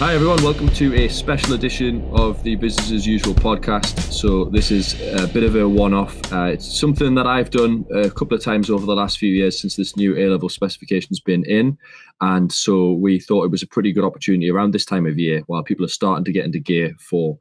Hi everyone, welcome to a special edition of the Business as Usual podcast. So this is a bit of a one-off. It's something that I've done a couple of times over the last few years since this new A Level specification's been in. And so we thought it was a pretty good opportunity around this time of year while people are starting to get into gear for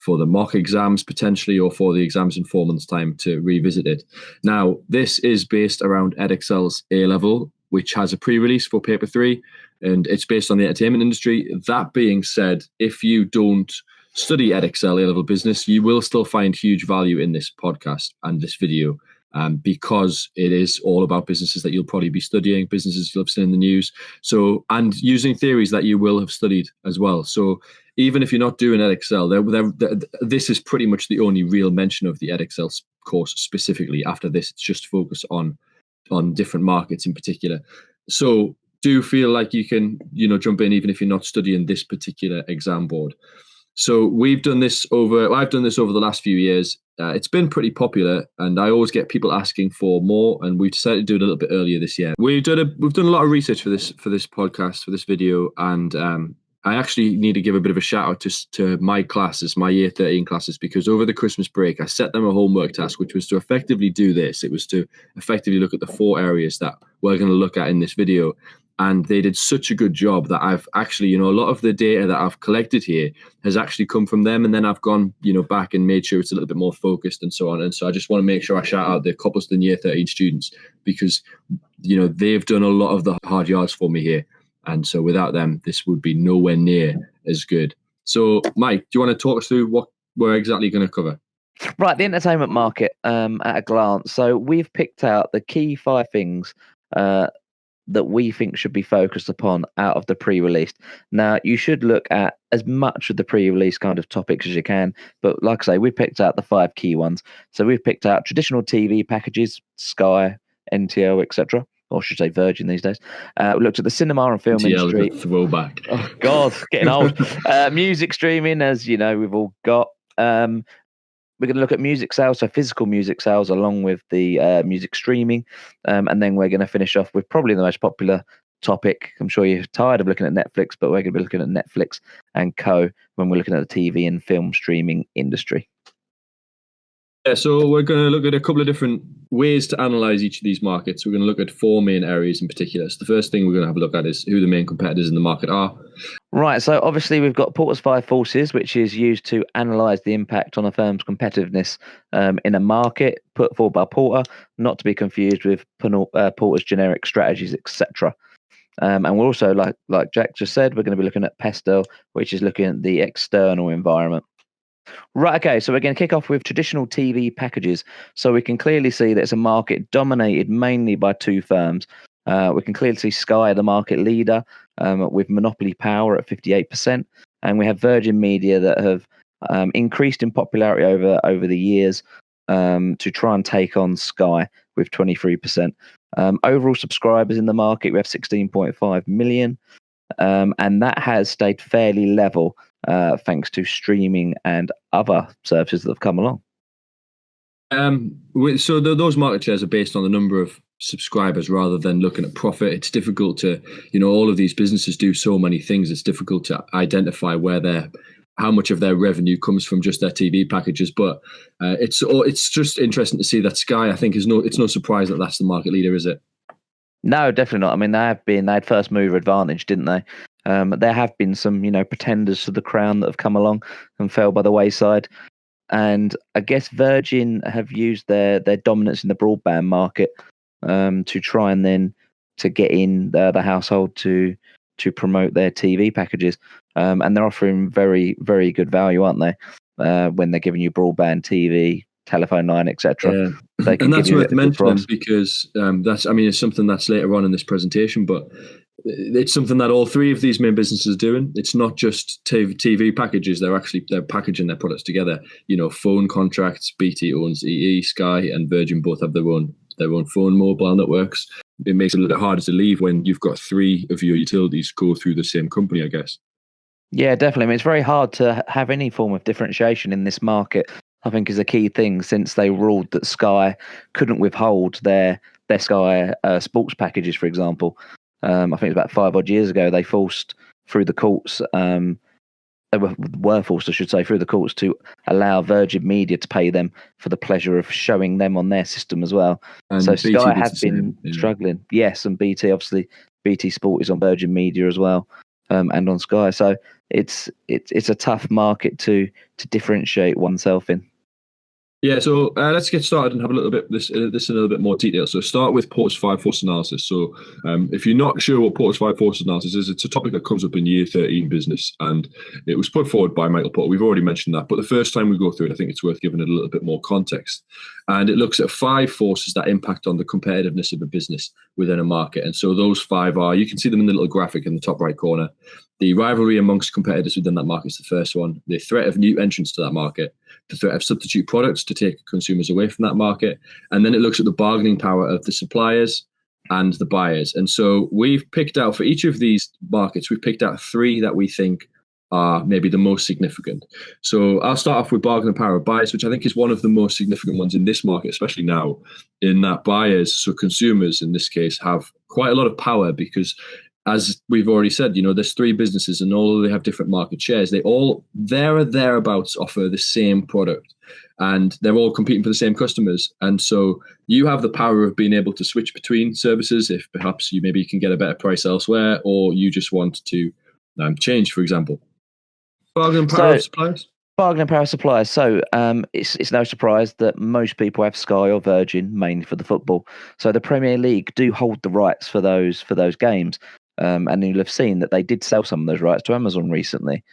the mock exams potentially, or for the exams in 4 months' time, to revisit it. Now, this is based around Edexcel's A Level, which has a pre-release for paper 3, and it's based on the entertainment industry. That being said, if you don't study Edexcel A Level Business, you will still find huge value in this podcast and this video, because it is all about businesses that you'll probably be studying, businesses you'll have seen in the news, and using theories that you will have studied as well. So even if you're not doing Edexcel, this is pretty much the only real mention of the Edexcel course specifically. After this, it's just focused on different markets in particular. So do feel like you can, jump in even if you're not studying this particular exam board. So I've done this over the last few years. It's been pretty popular, and I always get people asking for more, and we decided to do it a little bit earlier this year. We've done a lot of research for this podcast, for this video, and I actually need to give a bit of a shout out to my classes, my year 13 classes, because over the Christmas break, I set them a homework task, which was to effectively do this. It was to effectively look at the 4 areas that we're going to look at in this video. And they did such a good job that I've actually, a lot of the data that I've collected here has actually come from them. And then I've gone, back and made sure it's a little bit more focused and so on. And so I just want to make sure I shout out the Copleston year 13 students, because, they've done a lot of the hard yards for me here. And so without them, this would be nowhere near as good. So, Mike, do you want to talk us through what we're exactly going to cover? Right, the entertainment market at a glance. So we've picked out the key 5 things that we think should be focused upon out of the pre-released. Now, you should look at as much of the pre-release kind of topics as you can, but like I say, we picked out the 5 key ones. So we've picked out traditional TV packages, Sky, NTL, etc., or should I say Virgin these days. We looked at the cinema and film industry. Is a throwback. Oh God, getting old. Music streaming, as you know, we've all got. We're going to look at music sales, so physical music sales, along with the music streaming, and then we're going to finish off with probably the most popular topic. I'm sure you're tired of looking at Netflix, but we're going to be looking at Netflix and co. when we're looking at the TV and film streaming industry. Yeah, so we're going to look at a couple of different ways to analyze each of these markets. We're going to look at 4 main areas in particular. So the first thing we're going to have a look at is who the main competitors in the market are. Right, so obviously we've got Porter's 5 Forces, which is used to analyse the impact on a firm's competitiveness in a market, put forward by Porter, not to be confused with Porter's generic strategies, etc. And we're also, like Jack just said, we're going to be looking at Pestel, which is looking at the external environment. Right, okay, so we're going to kick off with traditional TV packages. So we can clearly see that it's a market dominated mainly by 2 firms. We can clearly see Sky, the market leader, with monopoly power at 58%. And we have Virgin Media that have increased in popularity over the years to try and take on Sky with 23%. Overall subscribers in the market, we have 16.5 million. And that has stayed fairly level thanks to streaming and other services that have come along. So those market shares are based on the number of subscribers rather than looking at profit. It's difficult to, all of these businesses do so many things. It's difficult to identify how much of their revenue comes from just their TV packages. But it's just interesting to see that Sky, I think, it's no surprise that that's the market leader, is it? No, definitely not. I mean, they had first mover advantage, didn't they? There have been some, pretenders to the crown that have come along and fell by the wayside. And I guess Virgin have used their dominance in the broadband market to try and then to get in the household to promote their TV packages. And they're offering very, very good value, aren't they? When they're giving you broadband TV, telephone line, etc. Yeah. And that's worth mentioning because it's something that's later on in this presentation, but it's something that all 3 of these main businesses are doing. It's not just TV packages. They're packaging their products together. Phone contracts. BT owns EE, Sky, and Virgin both have their own phone mobile networks. It makes it a little bit harder to leave when you've got 3 of your utilities go through the same company, I guess. Yeah, definitely. I mean, it's very hard to have any form of differentiation in this market, I think, is a key thing, since they ruled that Sky couldn't withhold their Sky sports packages, for example. I think it was about 5 odd years ago, they forced through the courts. They were forced, I should say, through the courts to allow Virgin Media to pay them for the pleasure of showing them on their system as well. And so BT Sky does have the same, been struggling. Yes, and BT, obviously, BT Sport is on Virgin Media as well, and on Sky. So it's a tough market to differentiate oneself in. Yeah, so let's get started and have a little bit this in a little bit more detail. So start with Porter's five forces analysis. So if you're not sure what Porter's five forces analysis is, it's a topic that comes up in year 13 business, and it was put forward by Michael Porter. We've already mentioned that, but the first time we go through it, I think it's worth giving it a little bit more context. And it looks at 5 forces that impact on the competitiveness of a business within a market. And so those 5 are, you can see them in the little graphic in the top right corner. The rivalry amongst competitors within that market is the first one. The threat of new entrants to that market. The threat of substitute products to take consumers away from that market. And then it looks at the bargaining power of the suppliers and the buyers. And so we've picked out, for each of these markets, we've picked out 3 that we think are maybe the most significant. So I'll start off with bargaining power of buyers, which I think is one of the most significant ones in this market, especially now, in that buyers, so consumers in this case, have quite a lot of power because, as we've already said, there's 3 businesses, and although they have different market shares, they all there or thereabouts offer the same product, and they're all competing for the same customers. And so you have the power of being able to switch between services if perhaps you maybe can get a better price elsewhere, or you just want to change, for example. Bargaining power of suppliers. Bargaining power of suppliers. So it's no surprise that most people have Sky or Virgin, mainly for the football. So the Premier League do hold the rights for those games. And you'll have seen that they did sell some of those rights to Amazon recently.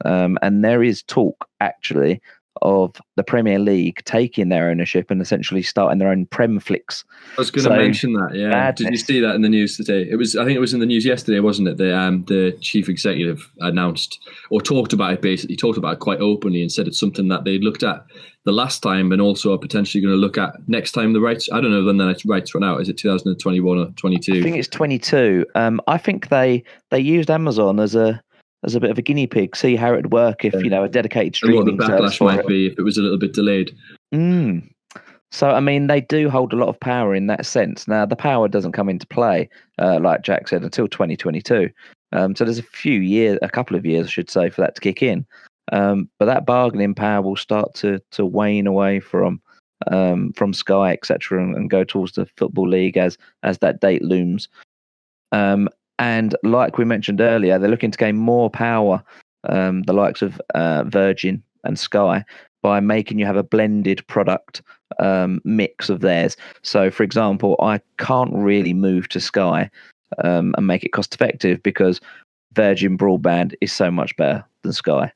And there is talk, actually, of the Premier League taking their ownership and essentially starting their own Premflix. I was going to mention that, yeah. Madness. Did you see that in the news today? I think it was in the news yesterday, wasn't it? The chief executive announced, or talked about it basically, talked about it quite openly and said it's something that they looked at the last time and also are potentially going to look at next time the rights. I don't know when the rights run out. Is it 2021 or 22? I think it's 22. I think they used Amazon as a bit of a guinea pig, see how it'd work if a dedicated streaming service. What the backlash might be if it was a little bit delayed. So I mean, they do hold a lot of power in that sense. Now the power doesn't come into play, like Jack said, until 2022. So there's a couple of years, I should say, for that to kick in. But that bargaining power will start to wane away from Sky, etc., and go towards the Football League as that date looms. And like we mentioned earlier, they're looking to gain more power, the likes of Virgin and Sky, by making you have a blended product mix of theirs. So, for example, I can't really move to Sky and make it cost effective because Virgin broadband is so much better than Sky.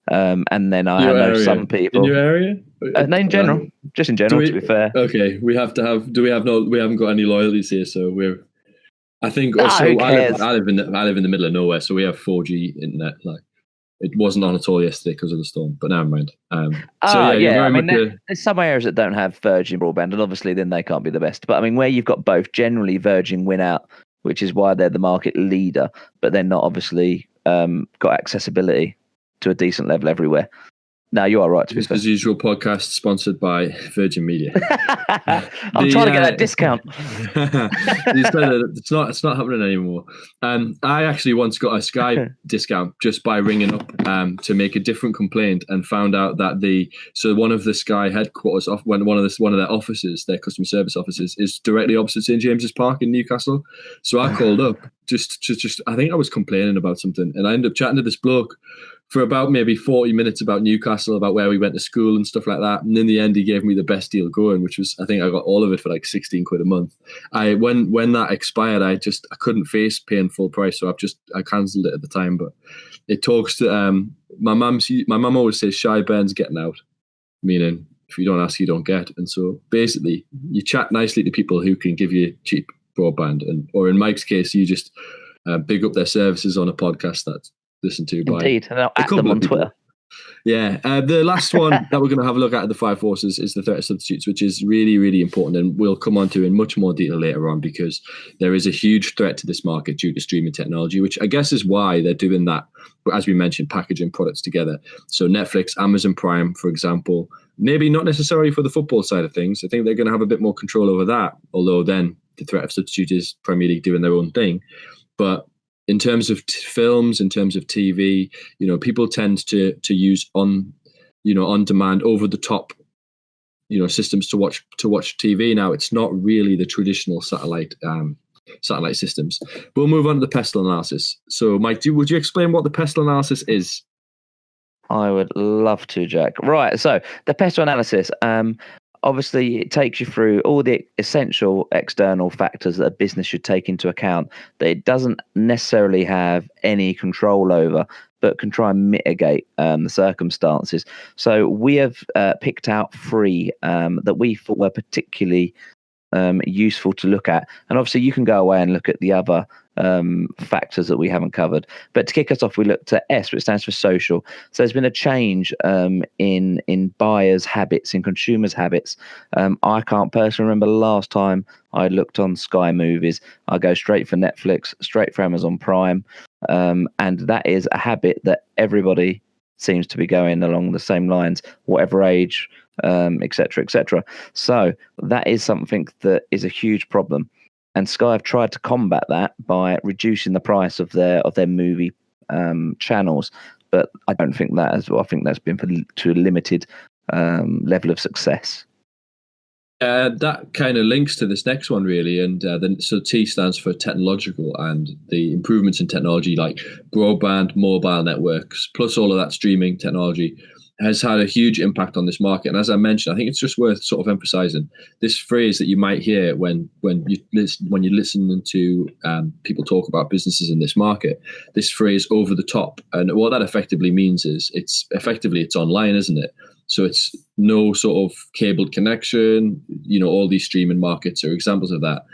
And then I know some people in your area. No, in general, just in general. To be fair, okay, we haven't got any loyalties here, so we're. I think also I live in the middle of nowhere, so we have 4G internet. Like it wasn't on at all yesterday because of the storm, but never mind. There's some areas that don't have Virgin broadband, and obviously then they can't be the best. But I mean, where you've got both, generally Virgin win out, which is why they're the market leader. But they're not obviously got accessibility to a decent level everywhere. No, you are right. To be fair. As usual, podcast sponsored by Virgin Media. I'm trying to get that discount. It's not happening anymore. I actually once got a Sky discount just by ringing up to make a different complaint, and found out that one of the Sky headquarters, one of their offices, their customer service offices, is directly opposite St James's Park in Newcastle. So I called up just I think I was complaining about something, and I ended up chatting to this bloke for about maybe 40 minutes about Newcastle, about where we went to school and stuff like that. And in the end, he gave me the best deal going, which was, I think I got all of it for like 16 quid a month. When that expired, I couldn't face paying full price. So I cancelled it at the time. But it talks to, my mum always says, shy Ben's getting out, meaning if you don't ask, you don't get. And so basically you chat nicely to people who can give you cheap broadband. Or in Mike's case, you just big up their services on a podcast that's listened to by Indeed, and I'll at them on Twitter. Yeah, the last one that we're going to have a look at the 5 forces is the threat of substitutes, which is really, really important, and we'll come on to in much more detail later on, because there is a huge threat to this market due to streaming technology, which I guess is why they're doing that, as we mentioned, packaging products together. So Netflix, Amazon Prime, for example, maybe not necessarily for the football side of things. I think they're going to have a bit more control over that, although then the threat of substitute is Premier League doing their own thing. But in terms of films, in terms of TV, people tend to use on demand, over the top, systems to watch TV now. It's not really the traditional satellite systems. We'll move on to the pestle analysis. So, Mike, would you explain what the pestle analysis is? I would love to, Jack. Right, so the pestle analysis, obviously it takes you through all the essential external factors that a business should take into account that it doesn't necessarily have any control over, but can try and mitigate the circumstances. So we have picked out 3 that we thought were particularly useful to look at. And obviously you can go away and look at the other factors that we haven't covered. But to kick us off, we looked at S, which stands for social. So there's been a change in buyers' habits, in consumers' habits. I can't personally remember the last time I looked on Sky Movies. I go straight for Netflix, straight for Amazon Prime. And that is a habit that everybody seems to be going along the same lines, whatever age, etc., etc. So that is something that is a huge problem. And Sky have tried to combat that by reducing the price of their movie channels, but I don't think that as well. I think that's been to a limited level of success. That kind of links to this next one, really. And so T stands for technological, and the improvements in technology like broadband, mobile networks, plus all of that streaming technology has had a huge impact on this market. And as I mentioned, I think it's just worth sort of emphasizing this phrase that you might hear when you listen to people talk about businesses in this market. This phrase, over the top, and what that effectively means is it's online, isn't it? So it's no sort of cabled connection. All these streaming markets are examples of that.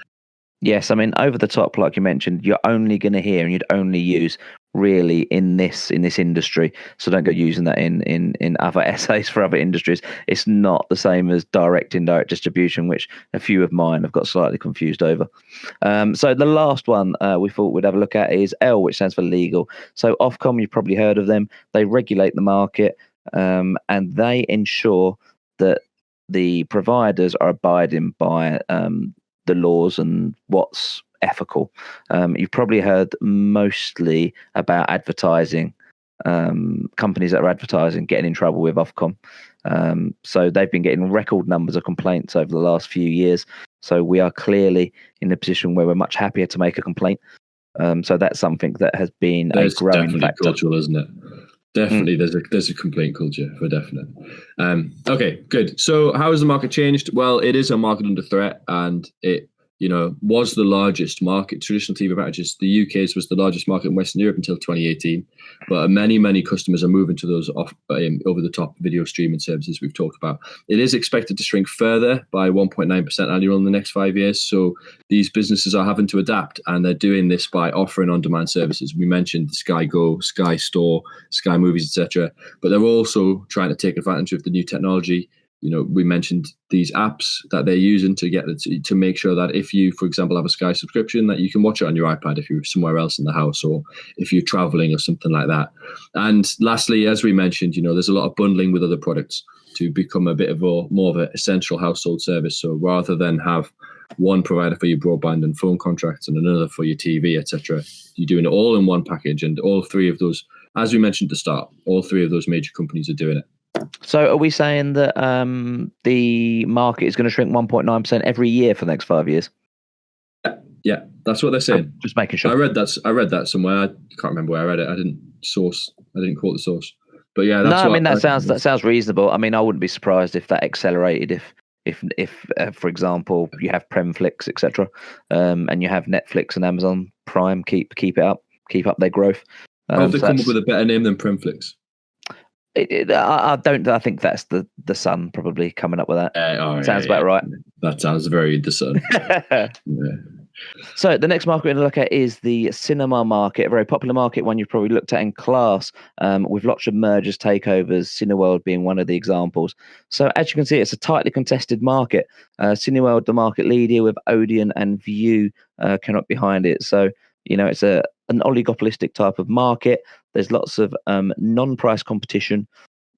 Yes, I mean, over the top, like you mentioned, you're only going to hear and you'd only use really in this industry. So don't go using that in other essays for other industries. It's not the same as direct, indirect distribution, which a few of mine have got slightly confused over. So the last one we thought we'd have a look at is L, which stands for legal. So Ofcom, you've probably heard of them. They regulate the market, and they ensure that the providers are abiding by the laws and what's ethical. You've probably heard mostly about advertising, companies that are advertising getting in trouble with Ofcom. So they've been getting record numbers of complaints over the last few years. So we are clearly in a position where we're much happier to make a complaint. So that's something that has been a growing factor. Cultural, isn't it? Definitely, there's a complaint culture for definite. Okay, good. So how has the market changed? Well, it is a market under threat, and it was the largest market. Traditional TV packages, the UK's was the largest market in Western Europe until 2018. But many customers are moving to those over-the-top video streaming services we've talked about. It is expected to shrink further by 1.9% annual in the next 5 years. So these businesses are having to adapt, and they're doing this by offering on-demand services. We mentioned Sky Go, Sky Store, Sky Movies, etc. But they're also trying to take advantage of the new technology. We mentioned these apps that they're using to make sure that if you, for example, have a Sky subscription, that you can watch it on your iPad if you're somewhere else in the house, or if you're traveling or something like that. And lastly, as we mentioned, there's a lot of bundling with other products to become a bit of more of an essential household service. So rather than have one provider for your broadband and phone contracts and another for your TV, etc., you're doing it all in one package. And all 3 of those, as we mentioned at the start, all 3 of those major companies are doing it. So are we saying that the market is going to shrink 1.9% every year for the next 5 years? Yeah, that's what they're saying. Just making sure. I read that somewhere. I can't remember where I read it. I didn't quote the source. But yeah, that sounds reasonable. I mean, I wouldn't be surprised if that accelerated if for example, you have Premflix, etc., and you have Netflix and Amazon Prime keep up their growth. I hope they come up with a better name than Premflix. I think that's the Sun probably coming up with that. Sounds about right. That sounds very the Sun. Yeah. So the next market we're going to look at is the cinema market, a very popular market, one you've probably looked at in class, with lots of mergers, takeovers, Cineworld being one of the examples. So as you can see, it's a tightly contested market. Cineworld, the market leader, with Odeon and View cannot behind it. So it's an oligopolistic type of market. There's lots of non-price competition.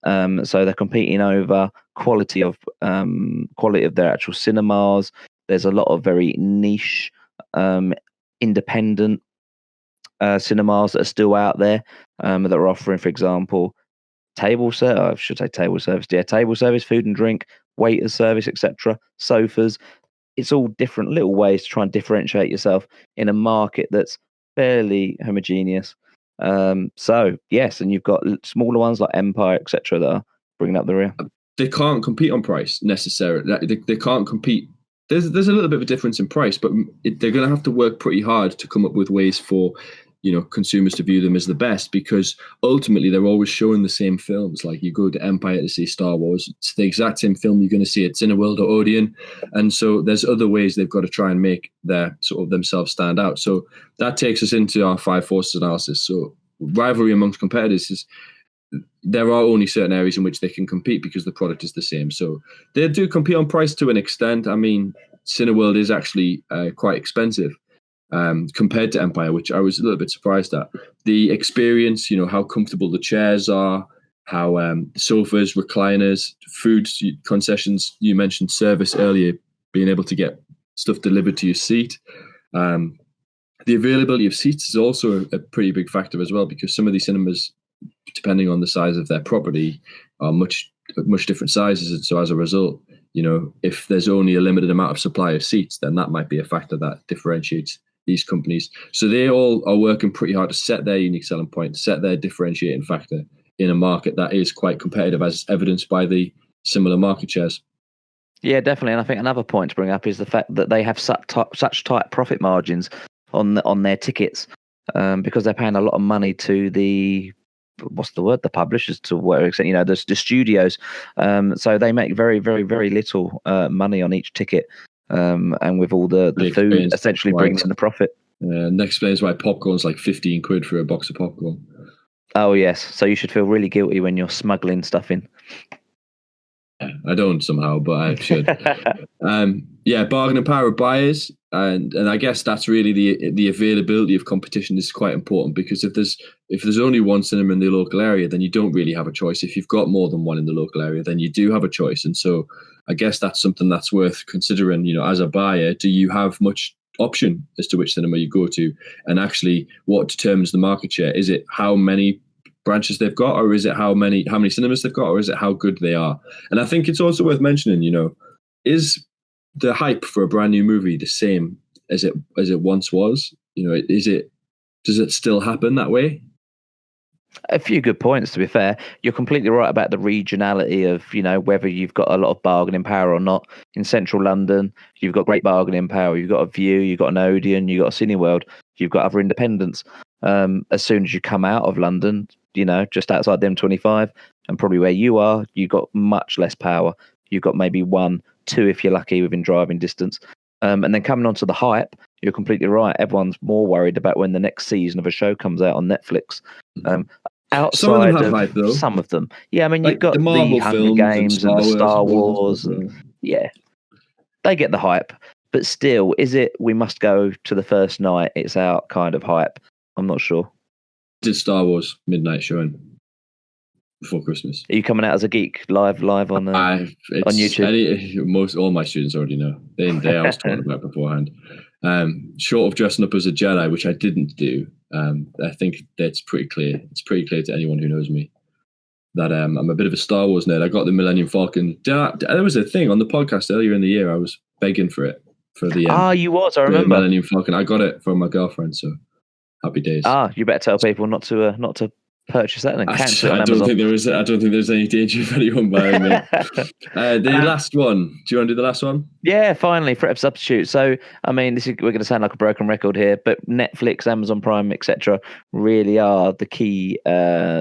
So they're competing over quality of their actual cinemas. There's a lot of very niche, independent cinemas that are still out there that are offering, for example, table service. I should say table service. Yeah, table service, food and drink, waiters service, etc. Sofas. It's all different little ways to try and differentiate yourself in a market that's fairly homogeneous. So yes, and you've got smaller ones like Empire, etc., that are bringing up the rear. They can't compete on price necessarily. They can't compete. There's a little bit of a difference in price, but they're going to have to work pretty hard to come up with ways for consumers to view them as the best, because ultimately they're always showing the same films. Like, you go to Empire to see Star Wars, it's the exact same film you're going to see at Cineworld or Odeon, and so there's other ways they've got to try and make their sort of themselves stand out. So that takes us into our 5 forces analysis. So rivalry amongst competitors is, there are only certain areas in which they can compete because the product is the same. So they do compete on price to an extent. I mean, Cineworld is actually quite expensive compared to Empire, which I was a little bit surprised at. The experience, how comfortable the chairs are, how sofas, recliners, food concessions, you mentioned service earlier, being able to get stuff delivered to your seat. The availability of seats is also a pretty big factor as well, because some of these cinemas, depending on the size of their property, are much different sizes. And so as a result, if there's only a limited amount of supply of seats, then that might be a factor that differentiates these companies. So they all are working pretty hard to set their unique selling point, set their differentiating factor in a market that is quite competitive, as evidenced by the similar market shares. Yeah, definitely. And I think another point to bring up is the fact that they have such tight profit margins on their tickets, because they're paying a lot of money to the publishers, to whatever extent, the studios. So they make very, very, very little money on each ticket, and with all the food essentially brings in the profit. And that explains why popcorn's like 15 quid for a box of popcorn. Oh yes, so you should feel really guilty when you're smuggling stuff in. I don't somehow, but I should. Bargaining power of buyers, and I guess that's really the availability of competition is quite important, because if there's only one cinema in the local area, then you don't really have a choice. If you've got more than one in the local area, then you do have a choice. And so I guess that's something that's worth considering. As a buyer, do you have much option as to which cinema you go to? And actually, what determines the market share? Is it how many branches they've got, or is it how many cinemas they've got, or is it how good they are? And I think it's also worth mentioning, is the hype for a brand new movie the same as it once was? Does it still happen that way? A few good points, to be fair. You're completely right about the regionality of, whether you've got a lot of bargaining power or not. In central London, you've got great bargaining power. You've got a View, you've got an Odeon, you've got a Cineworld, you've got other independents. As soon as you come out of London, just outside the M25, and probably where you are, you've got much less power. You've got maybe 1, 2, if you're lucky, within driving distance. And then coming on to the hype, you're completely right. Everyone's more worried about when the next season of a show comes out on Netflix. Outside of hype, though. Some of them. Yeah, I mean, you've got the Hunger Games and the Star Wars. Yeah, they get the hype. But still, is it we must go to the first night, it's out kind of hype? I'm not sure. Did Star Wars midnight showing before Christmas? Are you coming out as a geek live on YouTube? All my students already know. I was talking about beforehand. Short of dressing up as a Jedi, which I didn't do. I think that's pretty clear. It's pretty clear to anyone who knows me that I'm a bit of a Star Wars nerd. I got the Millennium Falcon. There was a thing on the podcast earlier in the year. I was begging for it for the you was. I remember Millennium Falcon. I got it from my girlfriend. So happy days. You better tell people not to purchase that and cancel it on I Amazon. I don't think there's any danger of anyone buying it. The last one. Do you want to do the last one? Yeah, finally, threat of substitute. So, I mean, we're going to sound like a broken record here, but Netflix, Amazon Prime, etc., really are the key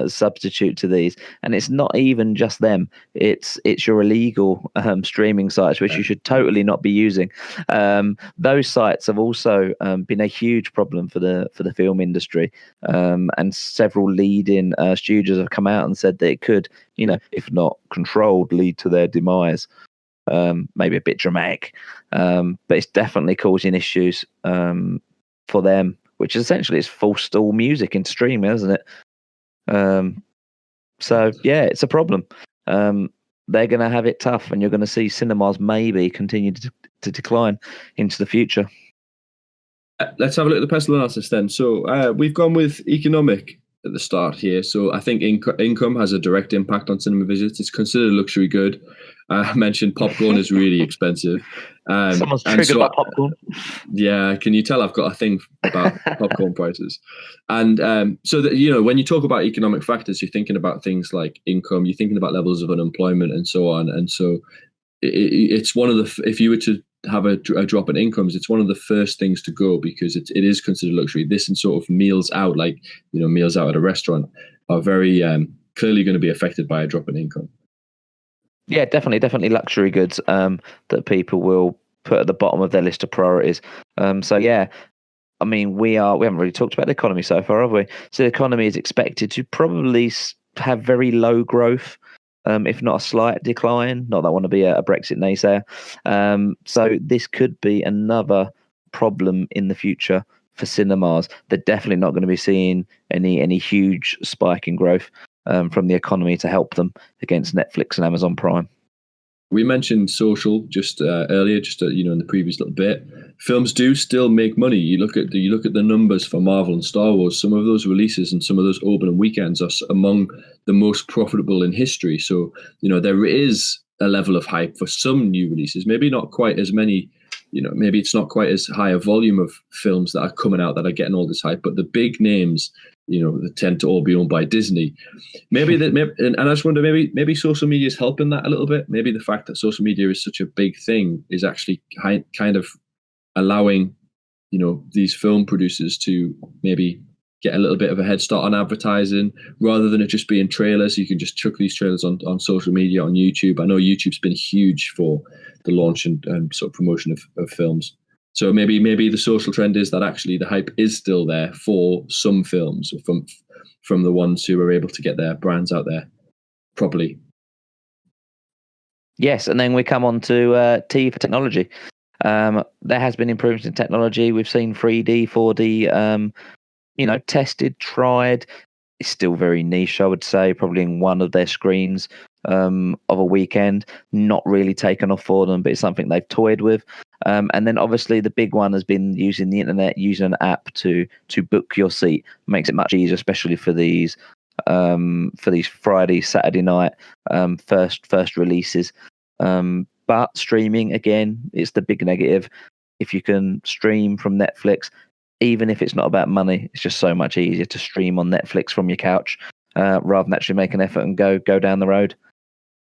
substitute to these. And it's not even just them; it's your illegal streaming sites, which you should totally not be using. Those sites have also been a huge problem for the film industry, and several leading studios have come out and said that it could, if not controlled, lead to their demise. Maybe a bit dramatic, but it's definitely causing issues for them, which essentially is forced all music into streaming, isn't it? So yeah, it's a problem. They're going to have it tough, and you're going to see cinemas maybe continue to decline into the future. Let's have a look at the personal analysis then. So we've gone with economic at the start here. So I think income has a direct impact on cinema visits. It's considered a luxury good. I mentioned popcorn is really expensive. Someone's and triggered so, by popcorn. Yeah, can you tell I've got a thing about popcorn prices? And so that, when you talk about economic factors, you're thinking about things like income, you're thinking about levels of unemployment and so on. And so it's one of the, if you were to have a drop in incomes, it's one of the first things to go, because it is considered luxury. This and sort of meals out, like meals out at a restaurant, are very clearly going to be affected by a drop in income. Yeah, definitely luxury goods that people will put at the bottom of their list of priorities. So yeah, I mean, we haven't really talked about the economy so far, have we? So the economy is expected to probably have very low growth, if not a slight decline. Not that I want to be a Brexit naysayer. So this could be another problem in the future for cinemas. They're definitely not going to be seeing any huge spike in growth from the economy to help them against Netflix and Amazon Prime. We mentioned social just earlier, in the previous little bit. Films do still make money. You look at the numbers for Marvel and Star Wars. Some of those releases and some of those opening weekends are among the most profitable in history. So there is a level of hype for some new releases. Maybe not quite as many. Maybe it's not quite as high a volume of films that are coming out that are getting all this hype. But the big names, they tend to all be owned by Disney. And I just wonder, maybe social media is helping that a little bit. Maybe the fact that social media is such a big thing is actually kind of allowing, these film producers to maybe get a little bit of a head start on advertising, rather than it just being trailers. You can just chuck these trailers on social media, on YouTube. I know YouTube's been huge for the launch and sort of promotion of films. So maybe the social trend is that actually the hype is still there for some films, from the ones who are able to get their brands out there properly. Yes, and then we come on to T for technology. There has been improvements in technology. We've seen 3D, 4D, tested, tried. It's still very niche, I would say, probably in one of their screens of a weekend. Not really taken off for them, but it's something they've toyed with. And then obviously the big one has been using the internet, using an app to book your seat. Makes it much easier, especially for these Friday, Saturday night first releases. But streaming, again, it's the big negative. If you can stream from Netflix, even if it's not about money, it's just so much easier to stream on Netflix from your couch rather than actually make an effort and go down the road.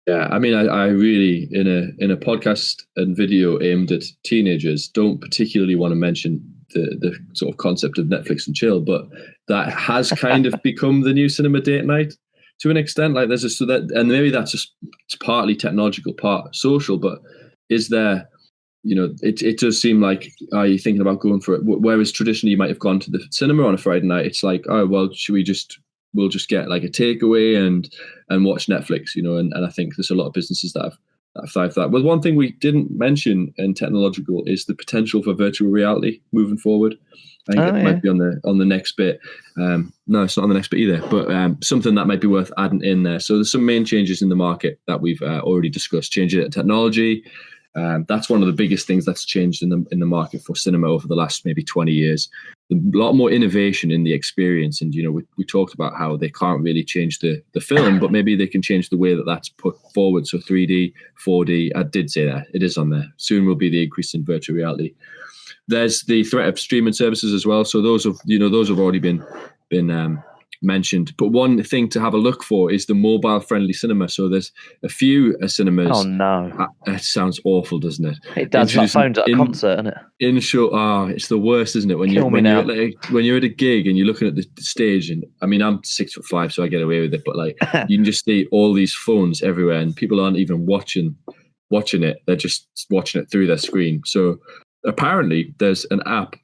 Yeah, I mean, I really, in a podcast and video aimed at teenagers, don't particularly want to mention the sort of concept of Netflix and chill, but that has kind of become the new cinema date night to an extent. Like and maybe that's just it's partly technological, part social, but is there? It does seem like, are you thinking about going for it? Whereas traditionally you might have gone to the cinema on a Friday night. It's like, oh, well, we'll just get like a takeaway and watch Netflix, and I think there's a lot of businesses that have thrived for that. Well, one thing we didn't mention in technological is the potential for virtual reality moving forward. I think might be on the next bit. No, it's not on the next bit either, but something that might be worth adding in there. So there's some main changes in the market that we've already discussed. Changing it to technology. That's one of the biggest things that's changed in the market for cinema over the last maybe 20 years. A lot more innovation in the experience, and we talked about how they can't really change the film, but maybe they can change the way that's put forward. So 3D, 4D, I did say that, it is on there. Soon will be the increase in virtual reality. There's the threat of streaming services as well. So those have already been mentioned, but one thing to have a look for is the mobile friendly cinema. So there's a few cinemas. Oh no, it sounds awful, doesn't it? It does. Like phones at a concert, isn't it? It's the worst, isn't it? When you're at a gig and you're looking at the stage, and I mean, I'm 6'5", so I get away with it, but like you can just see all these phones everywhere, and people aren't even watching it; they're just watching it through their screen. So apparently, there's an app,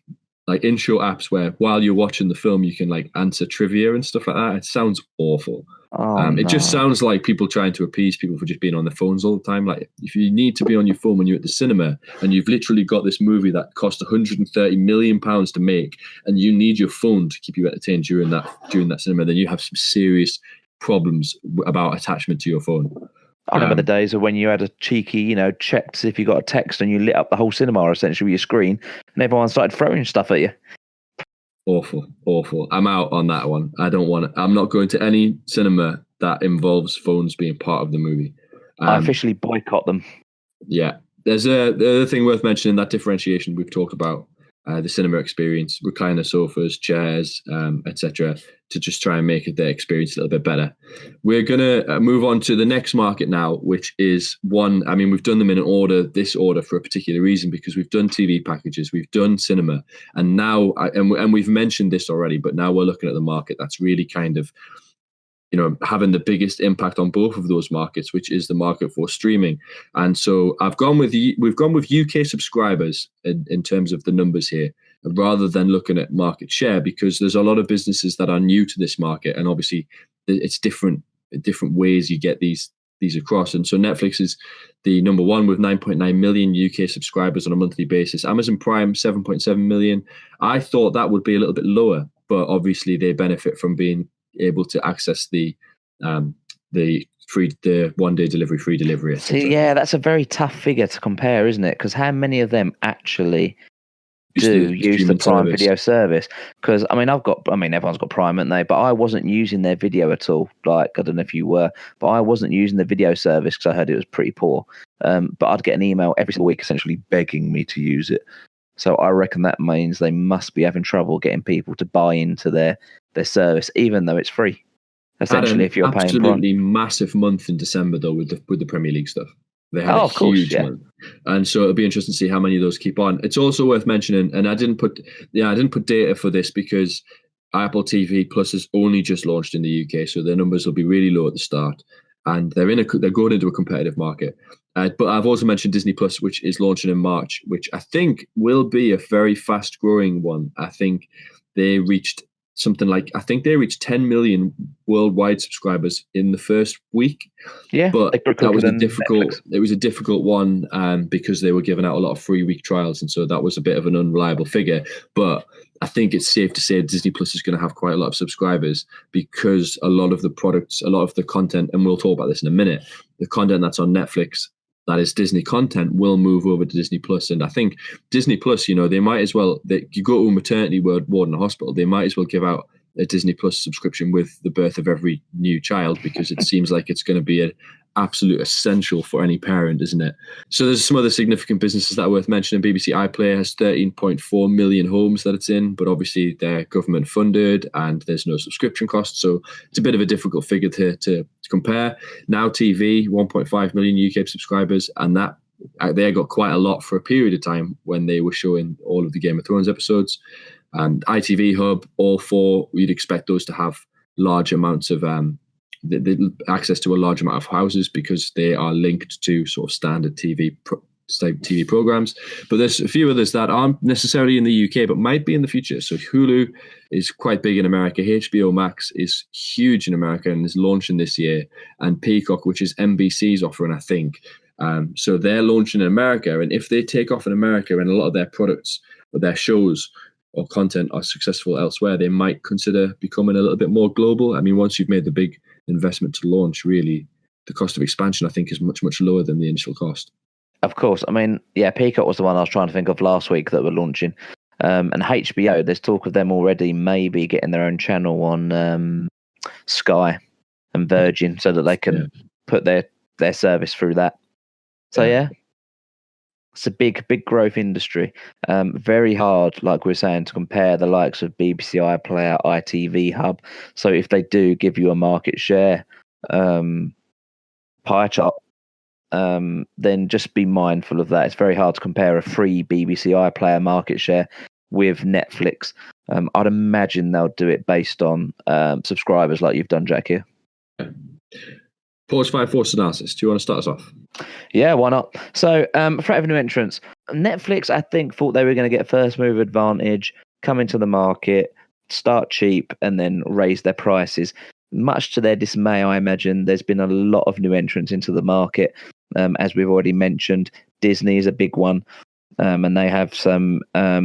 like in-show apps, where while you're watching the film, you can like answer trivia and stuff like that. It sounds awful. It just sounds like people trying to appease people for just being on their phones all the time. Like, if you need to be on your phone when you're at the cinema and you've literally got this movie that cost £130 million to make, and you need your phone to keep you entertained during that cinema, then you have some serious problems about attachment to your phone. I remember the days of when you had a cheeky, check to see if you got a text and you lit up the whole cinema essentially with your screen, and everyone started throwing stuff at you. Awful. I'm out on that one. I'm not going to any cinema that involves phones being part of the movie. I officially boycott them. Yeah. There's the other thing worth mentioning, that differentiation we've talked about, the cinema experience, recliner sofas, chairs, etc., to just try and make their experience a little bit better. We're going to move on to the next market now, which is one, we've done them in this order for a particular reason, because we've done TV packages, we've done cinema, and now, and we've mentioned this already, but now we're looking at the market that's really kind of, having the biggest impact on both of those markets, which is the market for streaming. And so we've gone with UK subscribers in terms of the numbers here, rather than looking at market share, because there's a lot of businesses that are new to this market, and obviously it's different ways you get these across. And so Netflix is the number one with 9.9 million UK subscribers on a monthly basis. Amazon Prime, 7.7 million. I thought that would be a little bit lower, but obviously they benefit from being able to access the 1 day delivery, free delivery, etc. See, yeah, that's a very tough figure to compare, isn't it? Because how many of them actually use the Prime Video service? Because everyone's got Prime, haven't they? But I wasn't using their video at all. Like, I don't know if you were, but I wasn't using the video service because I heard it was pretty poor. But I'd get an email every single week essentially begging me to use it. So I reckon that means they must be having trouble getting people to buy into their service, even though it's free. Essentially, if you're paying absolutely massive month in December though with the Premier League stuff. They had a huge month, and so it'll be interesting to see how many of those keep on. It's also worth mentioning, and I didn't put data for this because Apple TV Plus has only just launched in the UK, so their numbers will be really low at the start, and they're going into a competitive market. But I've also mentioned Disney Plus, which is launching in March, which I think will be a very fast growing one. I think they reached 10 million worldwide subscribers in the first week. Yeah, but that was it was a difficult one because they were giving out a lot of free week trials, and so that was a bit of an unreliable figure. But I think it's safe to say Disney Plus is going to have quite a lot of subscribers, because a lot of the products, a lot of the content, and we'll talk about this in a minute, the content that's on Netflix that is Disney content will move over to Disney Plus. And I think Disney Plus, they might as well, you go to a maternity ward in a hospital, they might as well give out a Disney Plus subscription with the birth of every new child, because it seems like it's going to be an absolute essential for any parent, isn't it? So there's some other significant businesses that are worth mentioning. BBC iPlayer has 13.4 million homes that it's in, but obviously they're government funded and there's no subscription cost, so it's a bit of a difficult figure to compare. Now TV, 1.5 million UK subscribers, and that they got quite a lot for a period of time when they were showing all of the Game of Thrones episodes. And ITV Hub, all four, we'd expect those to have large amounts of access to a large amount of houses, because they are linked to sort of standard TV programs. But there's a few others that aren't necessarily in the UK but might be in the future. So Hulu is quite big in America. HBO Max is huge in America and is launching this year. And Peacock, which is NBC's offering, I think. So they're launching in America. And if they take off in America and a lot of their products or their shows or content are successful elsewhere, they might consider becoming a little bit more global. Once you've made the big investment to launch, really, the cost of expansion, I think, is much, much lower than the initial cost. Of course. Peacock was the one I was trying to think of last week that were launching. And HBO, there's talk of them already maybe getting their own channel on Sky and Virgin, so that they can put their service through that. So, it's a big growth industry. Very hard, like we were saying, to compare the likes of BBC iPlayer, ITV Hub. So if they do give you a market share pie chart, then just be mindful of that. It's very hard to compare a free BBC iPlayer market share with Netflix. I'd imagine they'll do it based on subscribers, like you've done, Jack, here. Pause 5 force analysis. Do you want to start us off? Yeah, why not? So, threat of new entrants. Netflix, I think, thought they were going to get first move advantage, come into the market, start cheap, and then raise their prices. Much to their dismay, I imagine, there's been a lot of new entrants into the market. As we've already mentioned, Disney is a big one. And they have some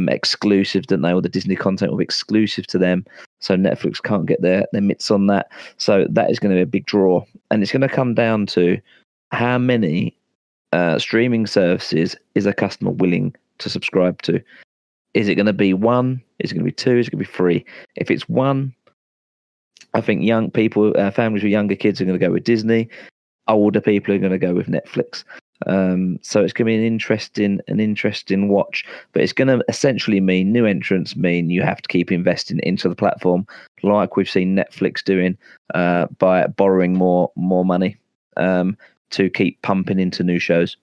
exclusive, don't they? All the Disney content will be exclusive to them. So Netflix can't get their mitts on that. So that is going to be a big draw. And it's going to come down to how many streaming services is a customer willing to subscribe to? Is it going to be one? Is it going to be two? Is it going to be three? If it's one, I think young people, families with younger kids, are going to go with Disney. Older people are going to go with Netflix. So it's going to be an interesting watch. But it's going to essentially mean new entrants mean you have to keep investing into the platform, like we've seen Netflix doing by borrowing more money to keep pumping into new shows.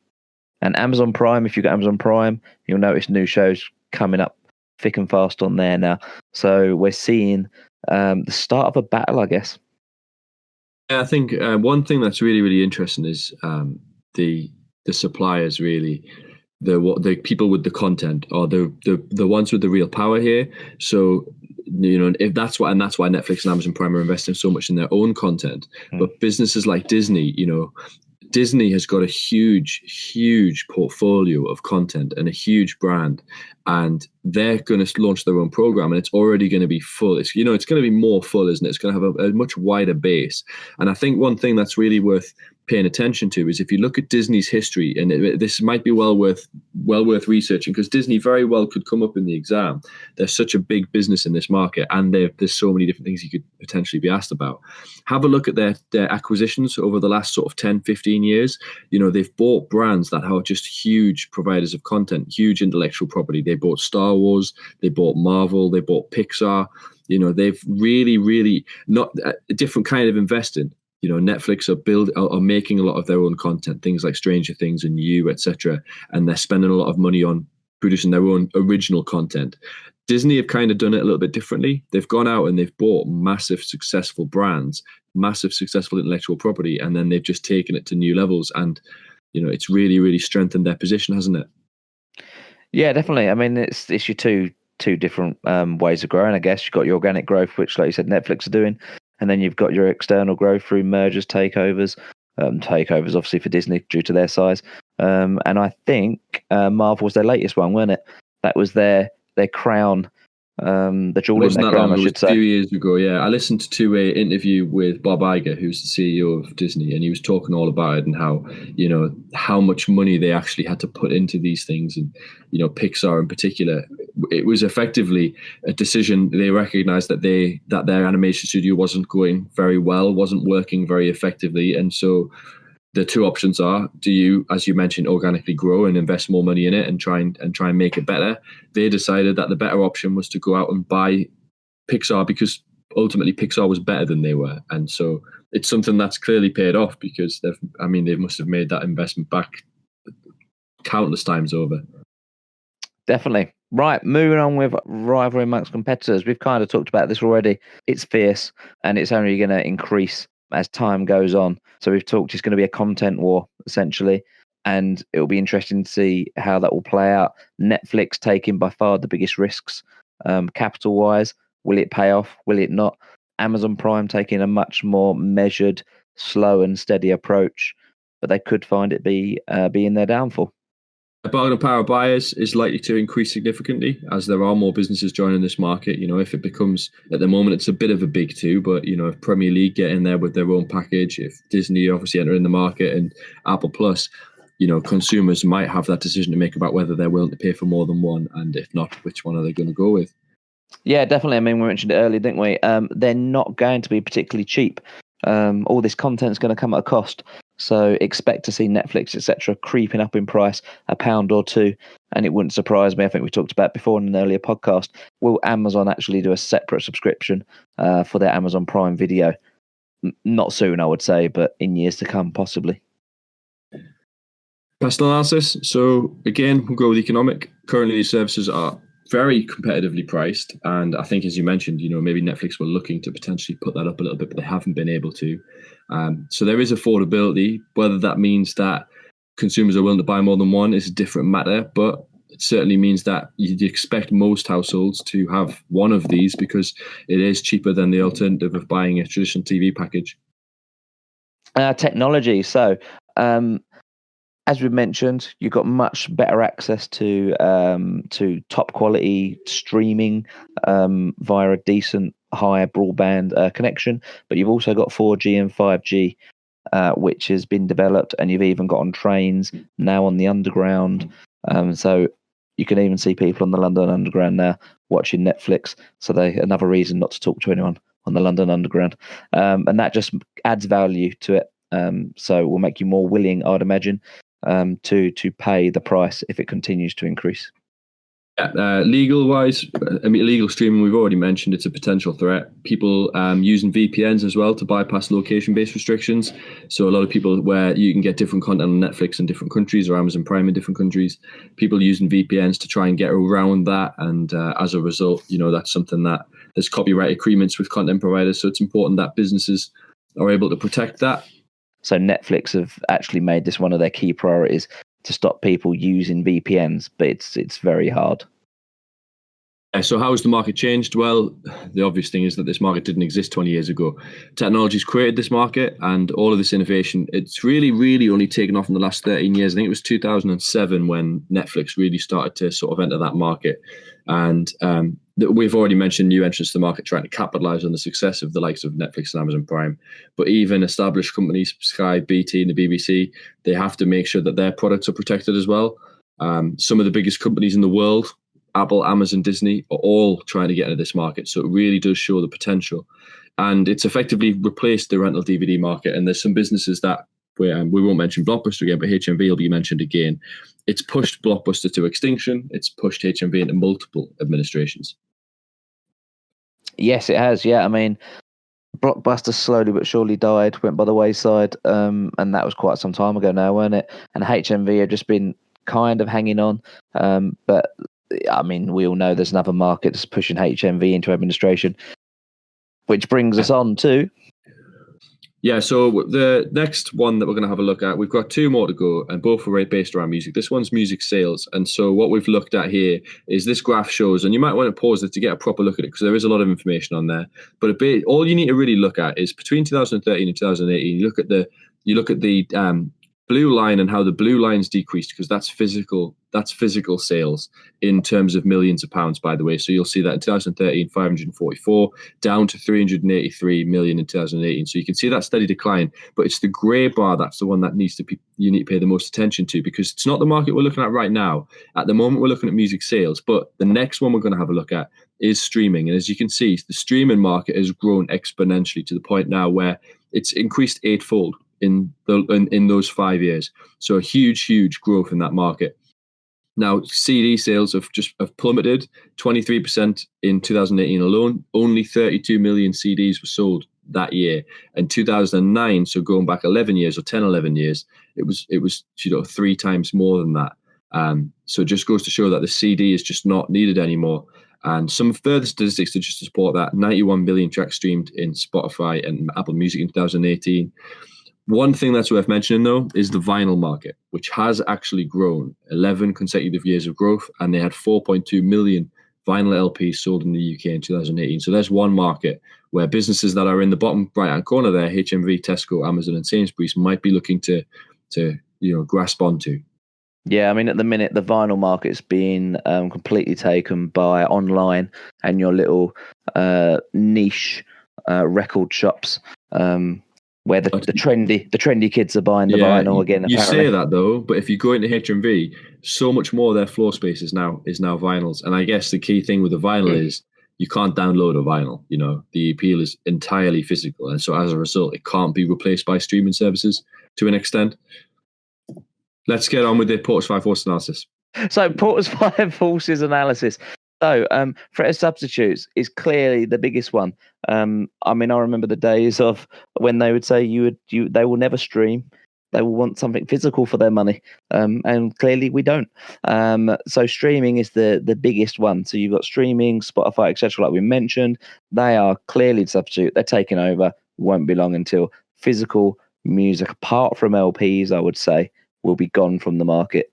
And Amazon Prime, if you've got Amazon Prime, you'll notice new shows coming up thick and fast on there now. So we're seeing the start of a battle, I guess. Yeah, I think one thing that's really, really interesting is the suppliers, really, the people with the content, or the ones with the real power here. So, if that's why Netflix and Amazon Prime are investing so much in their own content. But businesses like Disney, Disney has got a huge portfolio of content and a huge brand, and they're going to launch their own program, and it's already going to be full. It's going to be more full, isn't it? It's going to have a much wider base. And I think one thing that's really worth paying attention to is if you look at Disney's history, and this might be well worth researching, because Disney very well could come up in the exam. They're such a big business in this market, and there's so many different things you could potentially be asked about. Have a look at their acquisitions over the last sort of 10, 15 years. They've bought brands that are just huge providers of content, huge intellectual property. They bought Star Wars, they bought Marvel, they bought Pixar. They've really not a different kind of investing. Netflix are making a lot of their own content, things like Stranger Things and You, etc., and they're spending a lot of money on producing their own original content. Disney have kind of done it a little bit differently. They've gone out and they've bought massive successful brands, massive successful intellectual property, and then they've just taken it to new levels. And it's really strengthened their position, hasn't it? Yeah, definitely. I mean, it's your two different ways of growing. I guess you've got your organic growth, which, like you said, Netflix are doing. And then you've got your external growth through mergers, takeovers. Takeovers, obviously, for Disney due to their size. And I think Marvel was their latest one, wasn't it? That was their crown, the jewel in their crown, I should say. A few years ago, yeah. I listened to an interview with Bob Iger, who's the CEO of Disney, and he was talking all about it and how much money they actually had to put into these things. And, Pixar in particular, it was effectively a decision. They recognized that their animation studio wasn't going very well, wasn't working very effectively. And so the two options are: do you, as you mentioned, organically grow and invest more money in it and try and make it better? They decided that the better option was to go out and buy Pixar, because ultimately Pixar was better than they were. And so it's something that's clearly paid off, because they must have made that investment back countless times over. Definitely. Right, moving on with rivalry amongst competitors. We've kind of talked about this already. It's fierce, and it's only going to increase as time goes on. So we've talked it's going to be a content war, essentially, and it'll be interesting to see how that will play out. Netflix taking by far the biggest risks, capital-wise. Will it pay off? Will it not? Amazon Prime taking a much more measured, slow and steady approach, but they could find it be in their downfall. The bargaining power of buyers is likely to increase significantly as there are more businesses joining this market. If it becomes, at the moment, it's a bit of a big two, but, if Premier League get in there with their own package, if Disney obviously enter in the market and Apple Plus, consumers might have that decision to make about whether they're willing to pay for more than one, and if not, which one are they going to go with? Yeah, definitely. I mean, we mentioned it earlier, didn't we? They're not going to be particularly cheap. All this content is going to come at a cost. So expect to see Netflix, etc., creeping up in price £1 or £2. And it wouldn't surprise me, I think we talked about before in an earlier podcast, will Amazon actually do a separate subscription for their Amazon Prime Video? Not soon, I would say, but in years to come, possibly. Personal analysis. So again, we'll go with economic. Currently, these services are very competitively priced, and I think, as you mentioned, maybe Netflix were looking to potentially put that up a little bit, but they haven't been able to. So there is affordability. Whether that means that consumers are willing to buy more than one is a different matter, but it certainly means that you'd expect most households to have one of these, because it is cheaper than the alternative of buying a traditional TV package. Technology. So as we mentioned, you've got much better access to top quality streaming via a decent higher broadband connection, but you've also got 4G and 5G which has been developed, and you've even got on trains now on the underground. So you can even see people on the London Underground now watching Netflix. So another reason not to talk to anyone on the London Underground, and that just adds value to it. So will make you more willing, I'd imagine, to pay the price if it continues to increase. Legal wise, illegal streaming, we've already mentioned it's a potential threat. People using VPNs as well to bypass location-based restrictions. So a lot of people where you can get different content on Netflix in different countries or Amazon Prime in different countries, people using VPNs to try and get around that. And as a result, that's something that there's copyright agreements with content providers. So it's important that businesses are able to protect that. So Netflix have actually made this one of their key priorities to stop people using VPNs, but it's very hard. So how has the market changed? Well, the obvious thing is that this market didn't exist 20 years ago. Technology's created this market, and all of this innovation, it's really, really only taken off in the last 13 years. I think it was 2007 when Netflix really started to sort of enter that market. And we've already mentioned new entrants to the market trying to capitalize on the success of the likes of Netflix and Amazon Prime. But even established companies, Sky, BT, and the BBC, they have to make sure that their products are protected as well. Some of the biggest companies in the world, Apple, Amazon, Disney, are all trying to get into this market. So it really does show the potential. And it's effectively replaced the rental DVD market. And there's some businesses that, we won't mention Blockbuster again, but HMV will be mentioned again. It's pushed Blockbuster to extinction. It's pushed HMV into multiple administrations. Yes, it has. Yeah, I mean, Blockbuster slowly but surely died, went by the wayside. And that was quite some time ago now, weren't it? And HMV have just been kind of hanging on. But I mean, we all know there's another market that's pushing HMV into administration, which brings us on to... Yeah, so the next one that we're going to have a look at, we've got two more to go, and both are based around music. This one's music sales. And so what we've looked at here is this graph shows, and you might want to pause it to get a proper look at it because there is a lot of information on there. But all you need to really look at is between 2013 and 2018, you look at the blue line and how the blue line's decreased, because that's physical sales in terms of millions of pounds, by the way. So you'll see that in 2013, 544 down to 383 million in 2018. So you can see that steady decline, but it's the grey bar that's the one that you need to pay the most attention to, because it's not the market we're looking at right now. At the moment, we're looking at music sales, but the next one we're going to have a look at is streaming. And as you can see, the streaming market has grown exponentially to the point now where it's increased eightfold in those 5 years. So a huge growth in that market. Now, CD sales have plummeted 23% in 2018 alone. Only 32 million CDs were sold that year. In 2009, so going back 11 years or 11 years, it was 3 times more than that. So it just goes to show that the CD is just not needed anymore. And some further statistics to just support that: 91 billion tracks streamed in Spotify and Apple Music in 2018. One thing that's worth mentioning, though, is the vinyl market, which has actually grown 11 consecutive years of growth, and they had 4.2 million vinyl LPs sold in the UK in 2018. So there's one market where businesses that are in the bottom right-hand corner there, HMV, Tesco, Amazon, and Sainsbury's, might be looking to grasp onto. Yeah, I mean, at the minute, the vinyl market's being completely taken by online and your little niche record shops. Where the trendy kids are buying the vinyl again. You say that though, but if you go into HMV, so much more of their floor space is now vinyls. And I guess the key thing with the vinyl is you can't download a vinyl. The appeal is entirely physical, and so as a result, it can't be replaced by streaming services to an extent. Let's get on with the Porter's 5 forces analysis. So Porter's 5 forces analysis. So, threat of substitutes is clearly the biggest one. I mean, I remember the days of when they would say they will never stream. They will want something physical for their money, and clearly we don't. So streaming is the biggest one. So you've got streaming, Spotify, etc. Like we mentioned, they are clearly the substitute. They're taking over. Won't be long until physical music, apart from LPs, I would say, will be gone from the market.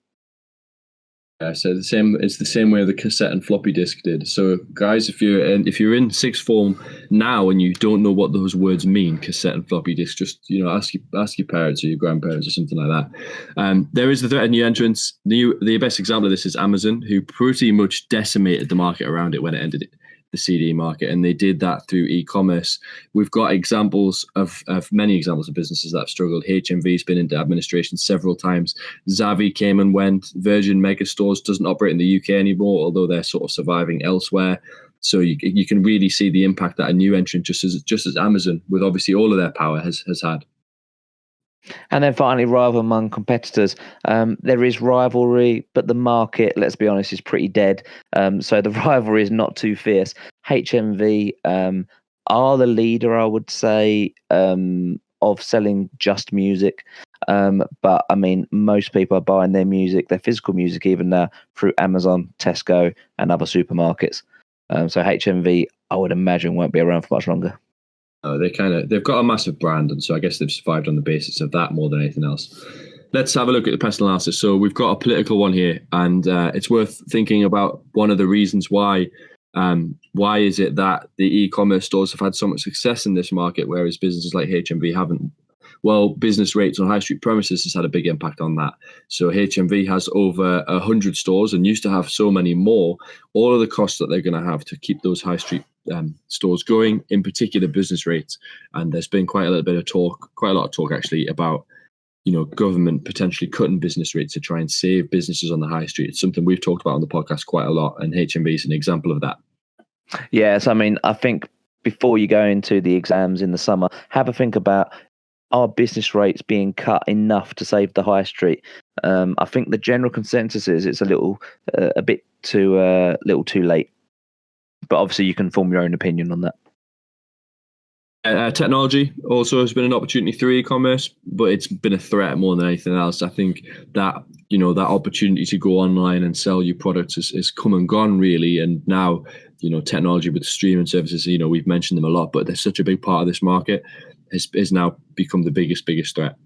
Yeah, so it's the same way the cassette and floppy disk did. So guys, if you're in sixth form now and you don't know what those words mean, cassette and floppy disk, just ask your parents or your grandparents or something like that. There is the threat of new entrants. The best example of this is Amazon, who pretty much decimated the market around it when it ended the CD market, and they did that through e-commerce. We've got examples of many examples of businesses that have struggled. HMV's been into administration several times. Zavvi came and went. Virgin Megastores doesn't operate in the UK anymore, although they're sort of surviving elsewhere. So you can really see the impact that a new entrant, just as Amazon, with obviously all of their power, has had. And then finally, rival among competitors. There is rivalry, but the market, let's be honest, is pretty dead. So the rivalry is not too fierce. HMV are the leader, I would say, of selling just music. But I mean, most people are buying their music, their physical music, even now through Amazon, Tesco, and other supermarkets. So HMV, I would imagine, won't be around for much longer. They've got a massive brand, and so I guess they've survived on the basis of that more than anything else. Let's have a look at the pest analysis. So we've got a political one here, and it's worth thinking about one of the reasons why. Why is it that the e-commerce stores have had so much success in this market, whereas businesses like HMV haven't? Well, business rates on high street premises has had a big impact on that. So HMV has over 100 stores and used to have so many more. All of the costs that they're going to have to keep those high street stores going, in particular business rates. And there's been quite a lot of talk actually about, government potentially cutting business rates to try and save businesses on the high street. It's something we've talked about on the podcast quite a lot, and HMV is an example of that. Yes, I mean, I think before you go into the exams in the summer, have a think about, are business rates being cut enough to save the high street? I think the general consensus is it's a bit too late. But obviously, you can form your own opinion on that. Technology also has been an opportunity through e-commerce, but it's been a threat more than anything else. I think that that opportunity to go online and sell your products is come and gone really, and now technology with streaming services, we've mentioned them a lot, but they're such a big part of this market. Has now become the biggest threat.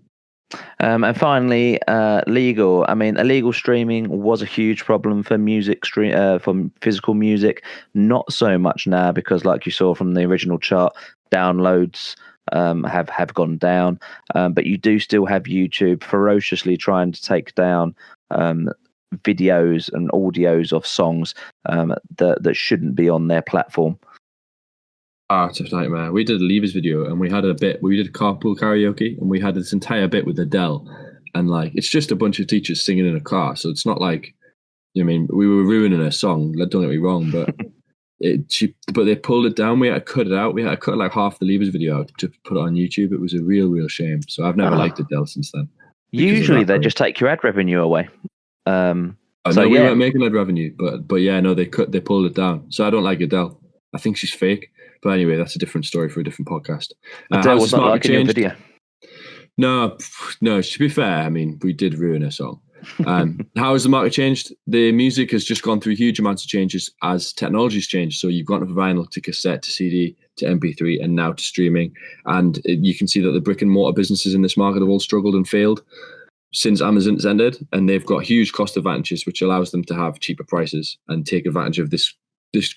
And finally, legal. I mean, illegal streaming was a huge problem for from physical music. Not so much now, because, like you saw from the original chart, downloads have gone down. But you do still have YouTube ferociously trying to take down videos and audios of songs that shouldn't be on their platform. It's a nightmare. We did a Levers video, and we did carpool karaoke, and we had this entire bit with Adele, and it's just a bunch of teachers singing in a car, so it's not like, we were ruining a song, don't get me wrong, but but they pulled it down. We had to cut it out. We had to cut half the Levers video out to put it on YouTube. It was a real shame. So I've never liked Adele since then. Usually they just take your ad revenue away. We weren't making ad revenue, but yeah, no, they pulled it down. So I don't like Adele. I think she's fake. But anyway, that's a different story for a different podcast. Adele was not liking your video. No. To be fair, we did ruin her song. How has the market changed? The music has just gone through huge amounts of changes as technology's changed. So you've gone from vinyl to cassette to CD to MP3 and now to streaming. And you can see that the brick and mortar businesses in this market have all struggled and failed since Amazon's ended. And they've got huge cost advantages, which allows them to have cheaper prices and take advantage of this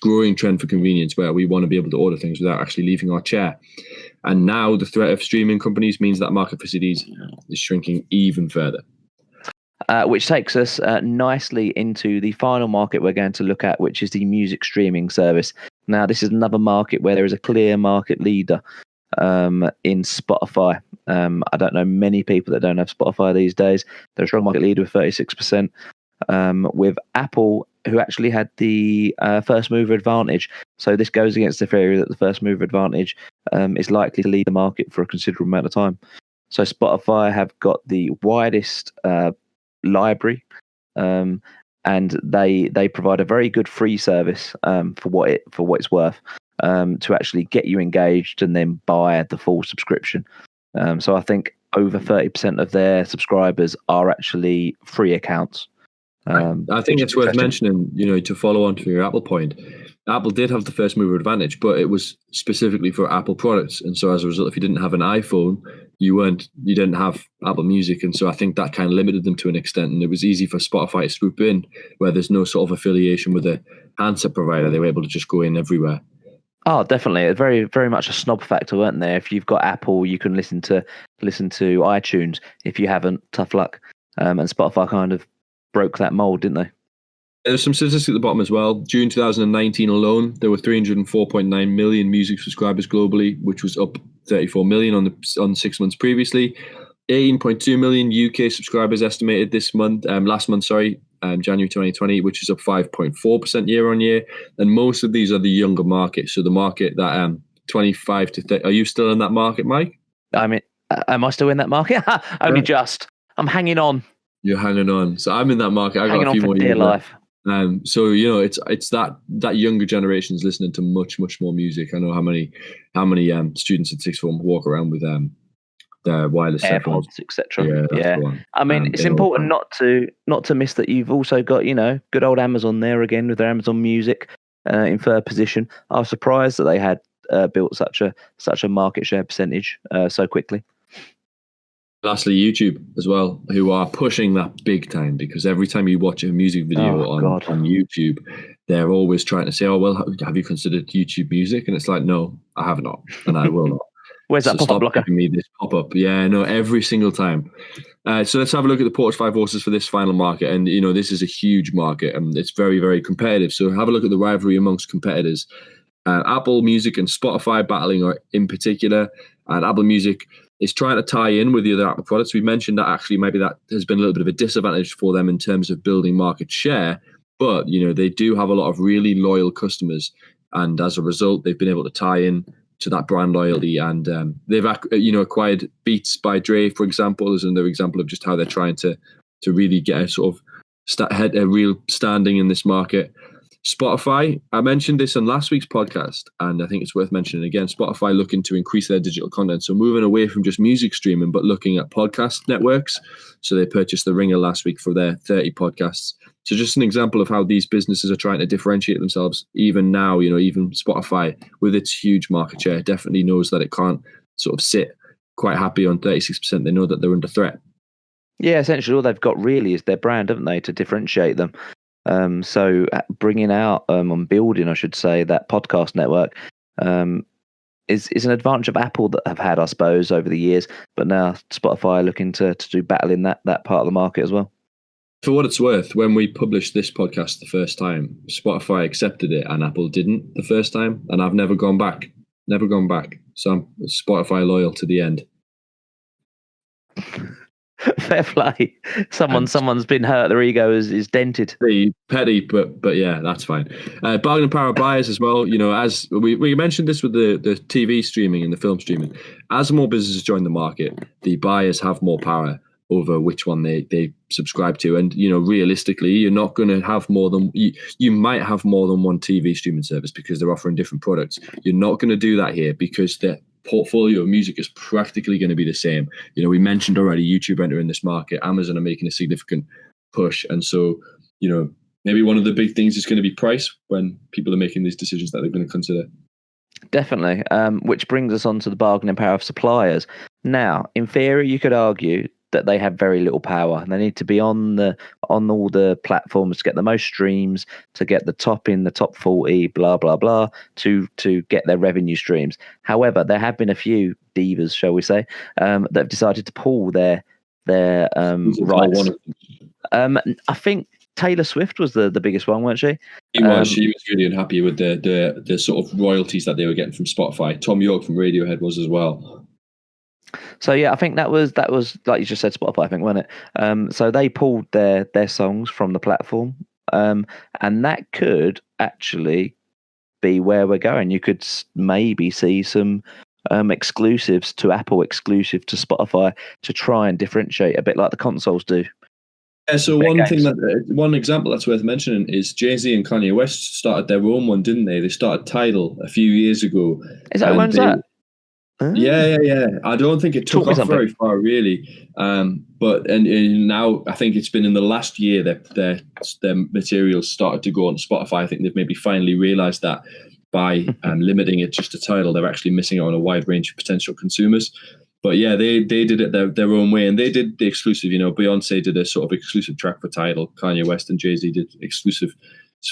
growing trend for convenience, where we want to be able to order things without actually leaving our chair. And now the threat of streaming companies means that market for CDs is shrinking even further. Which takes us nicely into the final market we're going to look at, which is the music streaming service. Now, this is another market where there is a clear market leader in Spotify. I don't know many people that don't have Spotify these days. They're a strong market leader with 36%, with Apple, who actually had the first mover advantage. So this goes against the theory that the first mover advantage is likely to lead the market for a considerable amount of time. So Spotify have got the widest library, and they provide a very good free service for what it's worth, to actually get you engaged and then buy the full subscription. So I think over 30% of their subscribers are actually free accounts. I think it's worth mentioning, to follow on to your Apple point, Apple did have the first mover advantage, but it was specifically for Apple products. And so as a result, if you didn't have an iPhone, you didn't have Apple Music. And so I think that kind of limited them to an extent. And it was easy for Spotify to swoop in where there's no sort of affiliation with a handset provider. They were able to just go in everywhere. Oh, definitely. It's very, very much a snob factor, weren't there? If you've got Apple, you can listen to iTunes. If you haven't, tough luck. And Spotify kind of broke that mold, didn't they? There's some statistics at the bottom as well. June 2019 alone, there were 304.9 million music subscribers globally, which was up 34 million on 6 months previously. 18.2 million UK subscribers estimated last month, January 2020, which is up 5.4% year on year. And most of these are the younger market. So the market that 25 to 30. Are you still in that market, Mike? I mean, am I still in that market? Only just. I'm hanging on. You're hanging on. So I'm in that market. I got a few more dear life. So it's that younger generation is listening to much more music. I know how many students at sixth form walk around with their wireless AirPods, etc. Yeah. I mean, it's important not to miss that you've also got good old Amazon there again with their Amazon Music in third position. I was surprised that they had built such a market share percentage so quickly. Lastly, YouTube as well, who are pushing that big time, because every time you watch a music video on YouTube, they're always trying to say, "Oh, well, have you considered YouTube Music?" And it's like, no, I have not, and I will not. Where's that pop-up blocker? Giving me this pop-up. Yeah, no, every single time. So let's have a look at the Portage 5 horses for this final market. And, this is a huge market and it's very, very competitive. So have a look at the rivalry amongst competitors. Apple Music and Spotify battling in particular. And Apple Music is trying to tie in with the other Apple products. We mentioned that actually maybe that has been a little bit of a disadvantage for them in terms of building market share. But, they do have a lot of really loyal customers. And as a result, they've been able to tie in to that brand loyalty, and they've acquired Beats by Dre, for example, as another example of just how they're trying to really get a sort of a real standing in this market. Spotify, I mentioned this on last week's podcast, and I think it's worth mentioning again. Spotify looking to increase their digital content, so moving away from just music streaming, but looking at podcast networks. So they purchased The Ringer last week for their 30 podcasts. So just an example of how these businesses are trying to differentiate themselves. Even now, even Spotify, with its huge market share, definitely knows that it can't sort of sit quite happy on 36%. They know that they're under threat. Yeah, essentially all they've got really is their brand, haven't they, to differentiate them. So bringing out and building, I should say, that podcast network is an advantage of Apple that have had, I suppose, over the years. But now Spotify are looking to do battle in that part of the market as well. For what it's worth, when we published this podcast the first time, Spotify accepted it and Apple didn't the first time. And I've never gone back. So I'm Spotify loyal to the end. Fair play. Someone's been hurt. Their ego is dented. Petty, but yeah, that's fine. Bargaining power buyers as well. As we mentioned this with the TV streaming and the film streaming. As more businesses join the market, the buyers have more power over which one they subscribe to. And, realistically, you're not going to have more than... You might have more than one TV streaming service because they're offering different products. You're not going to do that here because the portfolio of music is practically going to be the same. We mentioned already YouTube entering this market. Amazon are making a significant push. And so, maybe one of the big things is going to be price when people are making these decisions that they're going to consider. Definitely. Which brings us on to the bargaining power of suppliers. Now, in theory, you could argue that they have very little power. They need to be on all the platforms to get the most streams, to get the top 40, blah blah blah, to get their revenue streams. However, there have been a few divas, shall we say, that have decided to pull their rights. I think Taylor Swift was the biggest one, weren't she? She was really unhappy with the sort of royalties that they were getting from Spotify. Tom York from Radiohead was as well. So yeah, I think that was like you just said, Spotify, I think, wasn't it? So they pulled their songs from the platform, and that could actually be where we're going. You could maybe see some exclusives to Apple, exclusive to Spotify, to try and differentiate a bit like the consoles do. Yeah, so one example that's worth mentioning is Jay-Z and Kanye West started their own one, didn't they? They started Tidal a few years ago. Is that when's that? Yeah. I don't think it took off very far, really. But now I think it's been in the last year that their materials started to go on Spotify. I think they've maybe finally realised that by limiting it just to Tidal, they're actually missing out on a wide range of potential consumers. But yeah, they did it their own way, and they did the exclusive. Beyonce did a sort of exclusive track for Tidal. Kanye West and Jay-Z did exclusive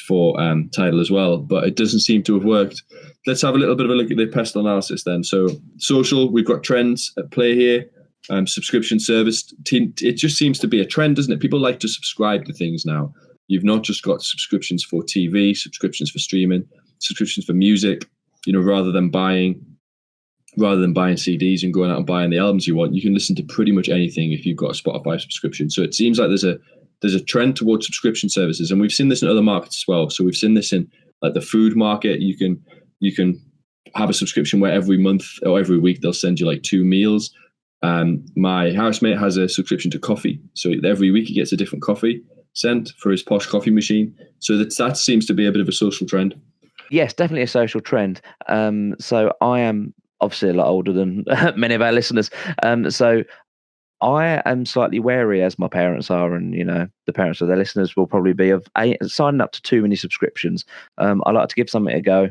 for Tidal as well, but it doesn't seem to have worked. Let's have a little bit of a look at the pestle analysis then. So social, we've got trends at play here. Subscription service, it just seems to be a trend, doesn't it? People like to subscribe to things now. You've not just got subscriptions for TV, subscriptions for streaming, subscriptions for music. Rather than buying CDs and going out and buying the albums you want, you can listen to pretty much anything if you've got a Spotify subscription. So it seems like there's a trend towards subscription services, and we've seen this in other markets as well. So we've seen this in like the food market. You can have a subscription where every month or every week they'll send you like 2 meals. My housemate has a subscription to coffee, so every week he gets a different coffee sent for his posh coffee machine. So that seems to be a bit of a social trend. Yes, definitely a social trend. So I am obviously a lot older than many of our listeners. So I am slightly wary, as my parents are, and the parents of their listeners will probably be, of signing up to too many subscriptions. I like to give something a go,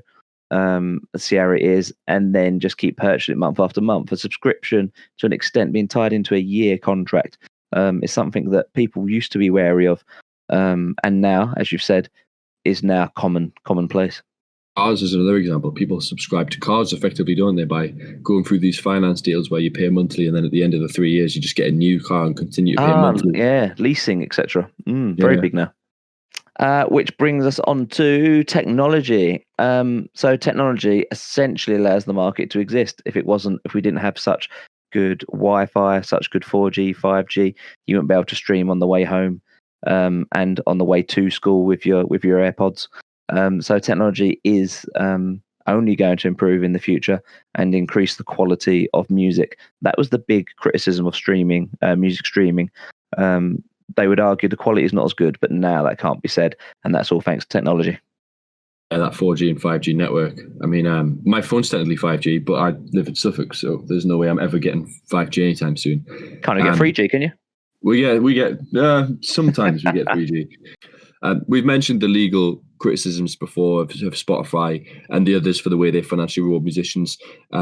see how it is, and then just keep purchasing it month after month. A subscription, to an extent, being tied into a year contract is something that people used to be wary of, and now, as you've said, is now commonplace. Cars is another example. People subscribe to cars effectively, don't they, by going through these finance deals where you pay monthly, and then at the end of the 3 years you just get a new car and continue to pay monthly. Yeah, leasing, etc. Very big now. Which brings us on to technology. So technology essentially allows the market to exist. If we didn't have such good Wi-Fi, such good 4G, 5G, you wouldn't be able to stream on the way home and on the way to school with your AirPods. So technology is only going to improve in the future and increase the quality of music. That was the big criticism of streaming, music streaming. They would argue the quality is not as good, but now that can't be said, and that's all thanks to technology. Yeah, that 4G and 5G network. I mean, my phone's technically 5G, but I live in Suffolk, so there's no way I'm ever getting 5G anytime soon. Can't get 3G, can you? We get sometimes we get 3G. We've mentioned the legal criticisms before of Spotify and the others for the way they financially reward musicians.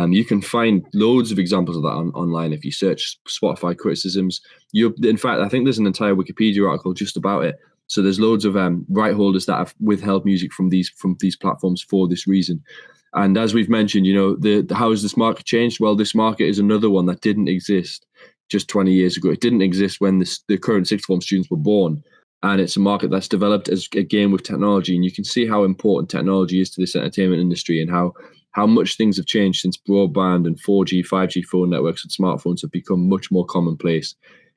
You can find loads of examples of that online if you search Spotify criticisms. In fact, I think there's an entire Wikipedia article just about it. So there's loads of right holders that have withheld music from these platforms for this reason. And as we've mentioned, how has this market changed? Well, this market is another one that didn't exist just 20 years ago. It didn't exist when the current sixth form students were born. And it's a market that's developed as again with technology. And you can see how important technology is to this entertainment industry, and how much things have changed since broadband and 4G, 5G phone networks and smartphones have become much more commonplace.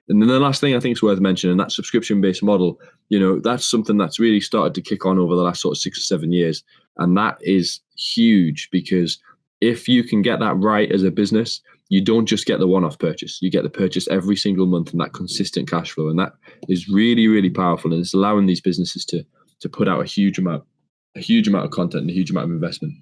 And then the last thing I think is worth mentioning, that subscription-based model, that's something that's really started to kick on over the last sort of 6 or 7 years. And that is huge, because if you can get that right as a business, you don't just get the one-off purchase. You get the purchase every single month and that consistent cash flow. And that is really, really powerful. And it's allowing these businesses to put out a huge amount of content and a huge amount of investment.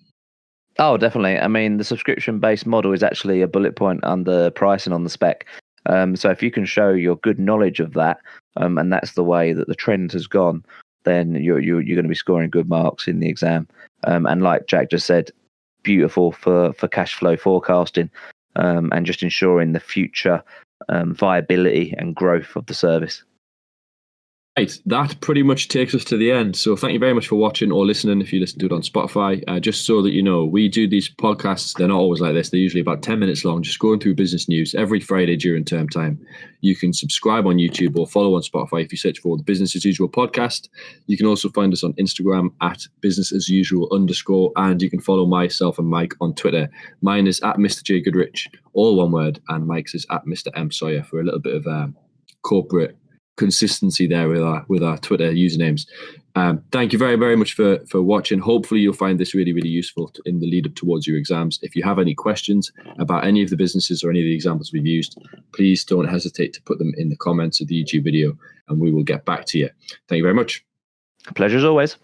Oh, definitely. I mean, the subscription-based model is actually a bullet point under pricing on the spec. So if you can show your good knowledge of that, and that's the way that the trend has gone, then you're going to be scoring good marks in the exam. And like Jack just said, beautiful for cash flow forecasting. And just ensuring the future viability and growth of the service. Right, that pretty much takes us to the end. So thank you very much for watching or listening if you listen to it on Spotify. Just so that you know, we do these podcasts. They're not always like this. They're usually about 10 minutes long, just going through business news every Friday during term time. You can subscribe on YouTube or follow on Spotify if you search for the Business as Usual podcast. You can also find us on Instagram at businessasusual_, and you can follow myself and Mike on Twitter. Mine is at Mr. J Goodrich, all one word, and Mike's is at Mr. M Sawyer for a little bit of corporate consistency there with our Twitter usernames. Thank you very, very much for watching. Hopefully you'll find this really, really useful in the lead up towards your exams. If you have any questions about any of the businesses or any of the examples we've used, please don't hesitate to put them in the comments of the YouTube video and we will get back to you. Thank you very much. Pleasure as always.